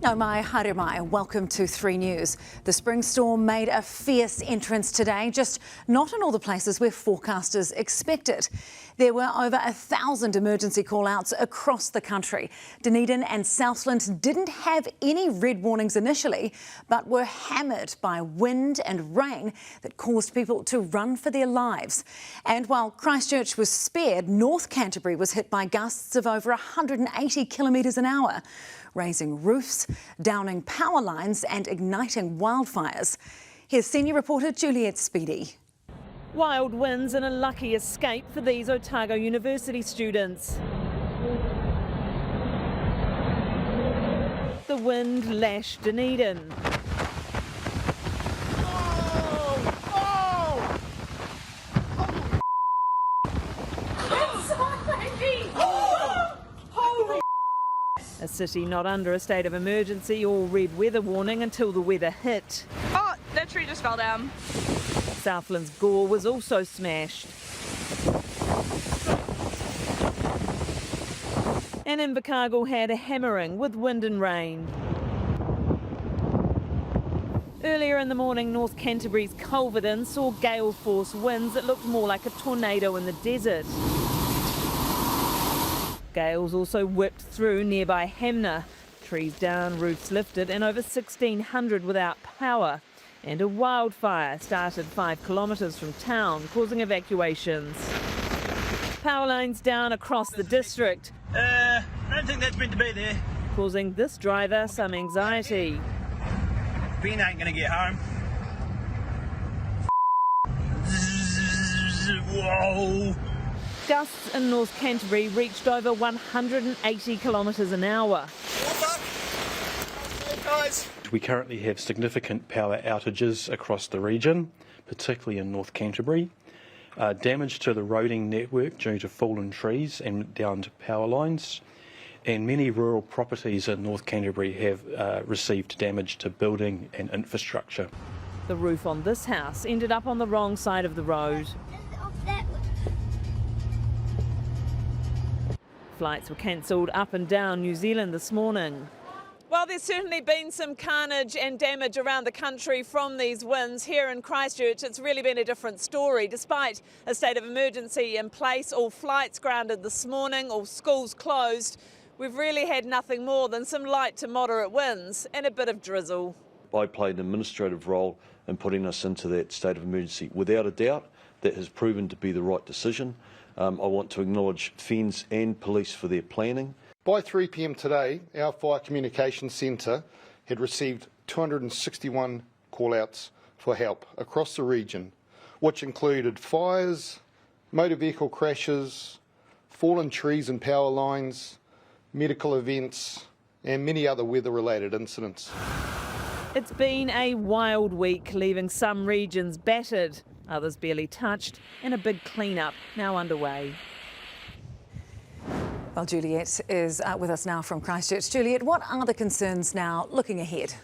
No mai haere mai, welcome to 3 News. The spring storm made a fierce entrance today, just not in all the places where forecasters expect it. There were over 1,000 emergency call-outs across the country. Dunedin and Southland didn't have any red warnings initially, but were hammered by wind and rain that caused people to run for their lives. And while Christchurch was spared, North Canterbury was hit by gusts of over 180 kilometres an hour, raising roofs, downing power lines and igniting wildfires. Here's senior reporter Juliet Speedy. Wild winds and a lucky escape for these Otago University students. The wind lashed Dunedin. A city not under a state of emergency or red weather warning until the weather hit. Oh, that tree just fell down. Southland's Gore was also smashed. And Invercargill had a hammering with wind and rain. Earlier in the morning, North Canterbury's Culverden saw gale force winds that looked more like a tornado in the desert. Gales also whipped through nearby Hamner. Trees down, roofs lifted, and over 1,600 without power. And a wildfire started 5 kilometres from town, causing evacuations. Power lines down across the district. I don't think that's meant to be there. Causing this driver some anxiety. Ben ain't going to get home. Whoa! Gusts in North Canterbury reached over 180 kilometres an hour. We currently have significant power outages across the region, particularly in North Canterbury. Damage to the roading network due to fallen trees and downed power lines. And many rural properties in North Canterbury have received damage to building and infrastructure. The roof on this house ended up on the wrong side of the road. Flights were cancelled up and down New Zealand this morning. Well, there's certainly been some carnage and damage around the country from these winds. Here in Christchurch, it's really been a different story. Despite a state of emergency in place, all flights grounded this morning, all schools closed, we've really had nothing more than some light to moderate winds and a bit of drizzle. I played an administrative role in putting us into that state of emergency. Without a doubt, that has proven to be the right decision. I want to acknowledge FENZ and police for their planning. By 3 p.m. today, our Fire Communications Centre had received 261 call-outs for help across the region, which included fires, motor vehicle crashes, fallen trees and power lines, medical events and many other weather-related incidents. It's been a wild week, leaving some regions battered, others barely touched, and a big clean-up now underway. Well, Juliet is with us now from Christchurch. Juliet, what are the concerns now looking ahead?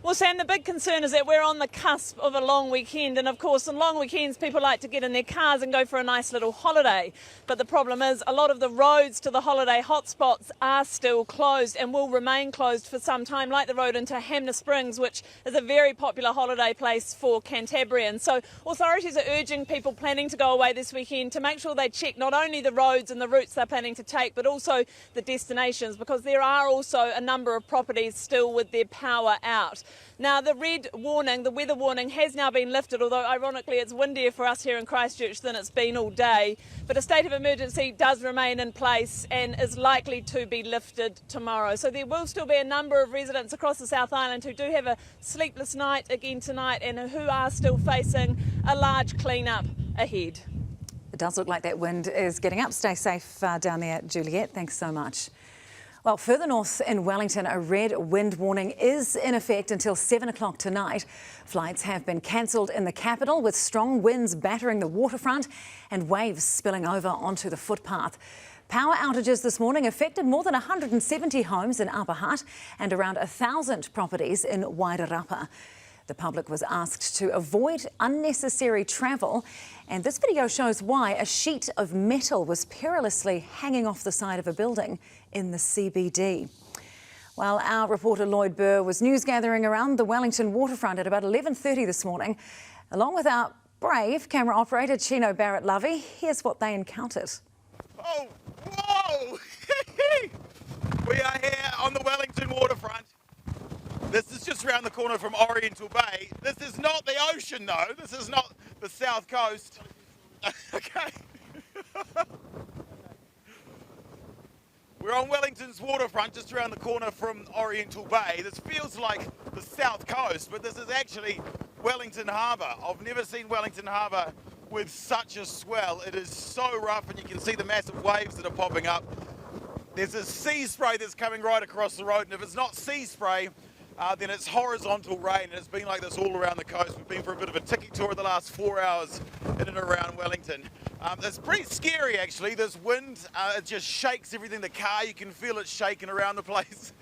Well, Sam, the big concern is that we're on the cusp of a long weekend, and of course on long weekends people like to get in their cars and go for a nice little holiday. But the problem is a lot of the roads to the holiday hotspots are still closed and will remain closed for some time, like the road into Hamner Springs, which is a very popular holiday place for Canterburyans. So authorities are urging people planning to go away this weekend to make sure they check not only the roads and the routes they're planning to take, but also the destinations, because there are also a number of properties still with their power out. Now, the red warning, the weather warning, has now been lifted, although ironically it's windier for us here in Christchurch than it's been all day. But a state of emergency does remain in place and is likely to be lifted tomorrow. So there will still be a number of residents across the South Island who do have a sleepless night again tonight and who are still facing a large clean-up ahead. It does look like that wind is getting up. Stay safe down there, Juliet. Thanks so much. Well, further north in Wellington, a red wind warning is in effect until 7 o'clock tonight. Flights have been cancelled in the capital, with strong winds battering the waterfront and waves spilling over onto the footpath. Power outages this morning affected more than 170 homes in Upper Hutt and around 1,000 properties in Wairarapa. The public was asked to avoid unnecessary travel, and this video shows why a sheet of metal was perilously hanging off the side of a building in the CBD. Well, our reporter Lloyd Burr was news gathering around the Wellington waterfront at about 11:30 this morning. Along with our brave camera operator Chino Barrett-Lovey, here's what they encountered. Oh, whoa! We are here on the Wellington waterfront. This is just around the corner from Oriental Bay. This is not the ocean though. This is not the south coast. Okay. We're on Wellington's waterfront, just around the corner from Oriental Bay. This feels like the south coast, but this is actually Wellington Harbour. I've never seen Wellington Harbour with such a swell. It is so rough, and you can see the massive waves that are popping up. There's a sea spray that's coming right across the road, and if it's not sea spray, then it's horizontal rain, and it's been like this all around the coast. We've been for a bit of a tiki tour the last 4 hours in and around Wellington. It's pretty scary actually. This wind, it just shakes everything. The car, you can feel it shaking around the place.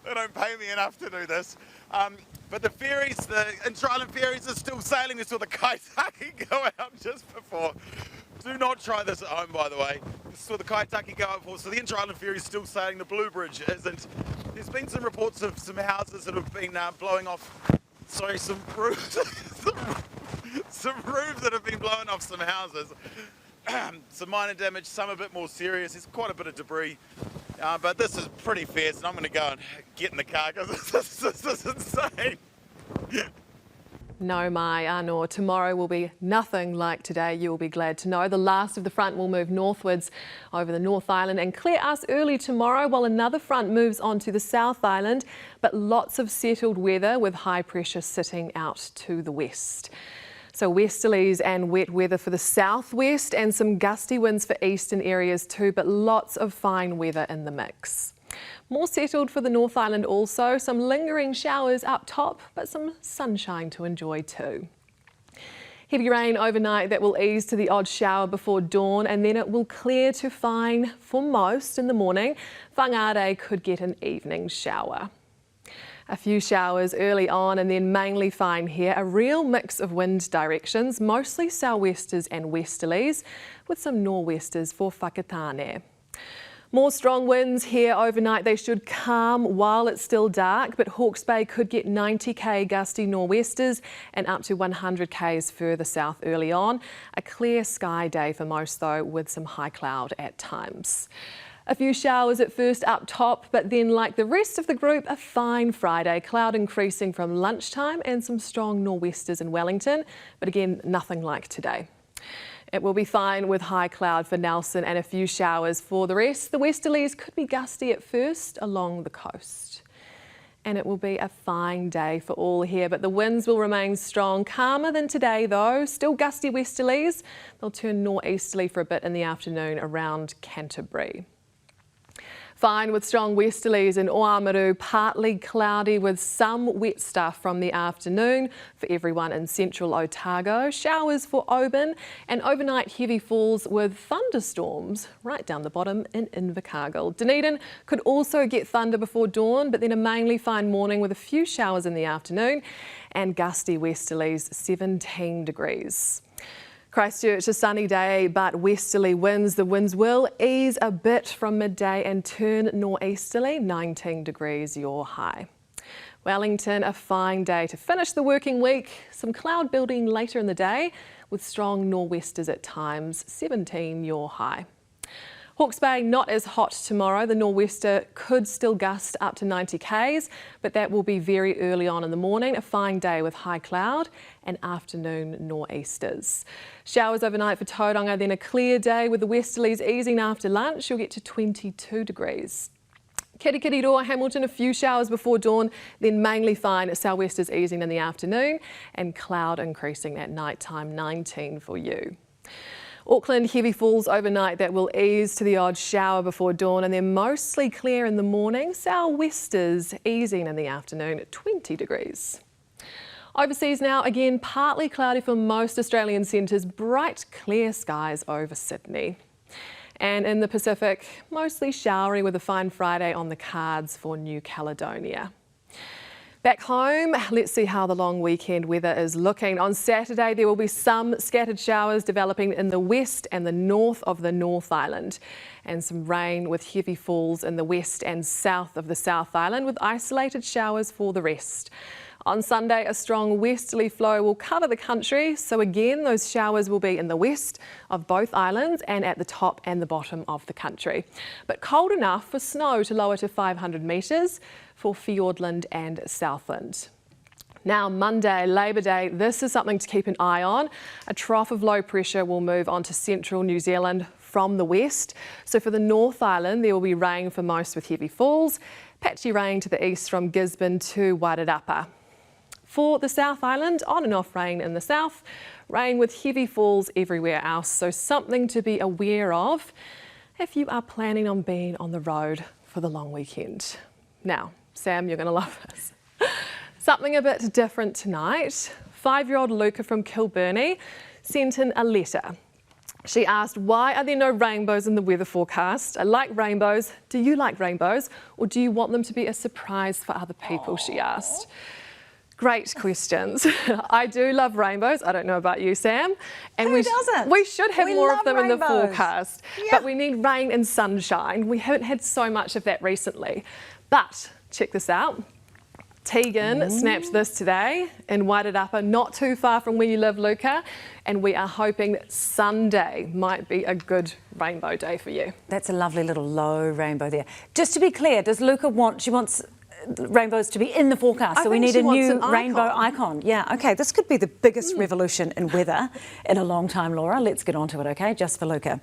They don't pay me enough to do this. But the ferries, the inter-island ferries are still sailing. We saw the Kaitaki go out just before. Do not try this at home, by the way. We saw the Kaitaki go out before, so the inter-island ferry is still sailing. The Blue Bridge isn't. There's been some reports of some houses that have been blowing off, sorry, some roofs, some roofs that have been blowing off some houses. Some minor damage, some a bit more serious. There's quite a bit of debris. But this is pretty fierce, and I'm going to go and get in the car because this is insane. No, mai anō. Tomorrow will be nothing like today, you'll be glad to know. The last of the front will move northwards over the North Island and clear us early tomorrow, while another front moves on to the South Island, but lots of settled weather with high pressure sitting out to the west. So westerlies and wet weather for the southwest and some gusty winds for eastern areas too, but lots of fine weather in the mix. More settled for the North Island also, some lingering showers up top, but some sunshine to enjoy too. Heavy rain overnight that will ease to the odd shower before dawn, and then it will clear to fine for most in the morning. Whangārei could get an evening shower. A few showers early on and then mainly fine here. A real mix of wind directions, mostly sou'westers and westerlies, with some nor'westers for Whakatane. More strong winds here overnight. They should calm while it's still dark, but Hawke's Bay could get 90k gusty nor'westers and up to 100k's further south early on. A clear sky day for most though, with some high cloud at times. A few showers at first up top, but then like the rest of the group, a fine Friday. Cloud increasing from lunchtime and some strong nor'westers in Wellington, but again, nothing like today. It will be fine with high cloud for Nelson and a few showers for the rest. The westerlies could be gusty at first along the coast. And it will be a fine day for all here, but the winds will remain strong. Calmer than today though, still gusty westerlies. They'll turn nor'easterly for a bit in the afternoon around Canterbury. Fine with strong westerlies in Oamaru, partly cloudy with some wet stuff from the afternoon for everyone in central Otago. Showers for Oban and overnight heavy falls with thunderstorms right down the bottom in Invercargill. Dunedin could also get thunder before dawn, but then a mainly fine morning with a few showers in the afternoon and gusty westerlies, 17 degrees. Christchurch, a sunny day, but westerly winds. The winds will ease a bit from midday and turn nor'easterly, 19 degrees your high. Wellington, a fine day to finish the working week. Some cloud building later in the day with strong nor'westers at times, 17 your high. Hawke's Bay not as hot tomorrow. The nor'wester could still gust up to 90k's, but that will be very early on in the morning. A fine day with high cloud and afternoon nor'easters. Showers overnight for Tauranga, then a clear day with the westerlies easing after lunch. You'll get to 22 degrees. Kirikiriroa, Hamilton, a few showers before dawn, then mainly fine. Sou'westers easing in the afternoon and cloud increasing at night time, 19 for you. Auckland, heavy falls overnight that will ease to the odd shower before dawn, and they're mostly clear in the morning. Sou'westers easing in the afternoon at 20 degrees. Overseas now, again, partly cloudy for most Australian centres, bright clear skies over Sydney. And in the Pacific, mostly showery with a fine Friday on the cards for New Caledonia. Back home, let's see how the long weekend weather is looking. On Saturday, there will be some scattered showers developing in the west and the north of the North Island, and some rain with heavy falls in the west and south of the South Island, with isolated showers for the rest. On Sunday, a strong westerly flow will cover the country, so again those showers will be in the west of both islands and at the top and the bottom of the country. But cold enough for snow to lower to 500 metres for Fiordland and Southland. Now Monday, Labour Day, this is something to keep an eye on. A trough of low pressure will move onto central New Zealand from the west. So for the North Island, there will be rain for most with heavy falls, patchy rain to the east from Gisborne to Wairarapa. For the South Island, on and off rain in the south, rain with heavy falls everywhere else, so something to be aware of if you are planning on being on the road for the long weekend. Now, Sam, you're going to love this. Something a bit different tonight. 5-year-old Luca from Kilburnie sent in a letter. She asked, why are there no rainbows in the weather forecast? I like rainbows. Do you like rainbows? Or do you want them to be a surprise for other people, she asked. Great questions. I do love rainbows. I don't know about you, Sam. And Who doesn't? We should have more of them in the rainbows. forecast. Yeah. But we need rain and sunshine. We haven't had so much of that recently. But check this out. Tegan snapped this today in Wairarapa, not too far from where you live, Luca. And we are hoping that Sunday might be a good rainbow day for you. That's a lovely little low rainbow there. Just to be clear, does Luca want, she wants rainbows to be in the forecast, so we need a new rainbow icon. Yeah, okay, this could be the biggest revolution in weather in a long time, Laura. Let's get on to it, okay, just for Luca.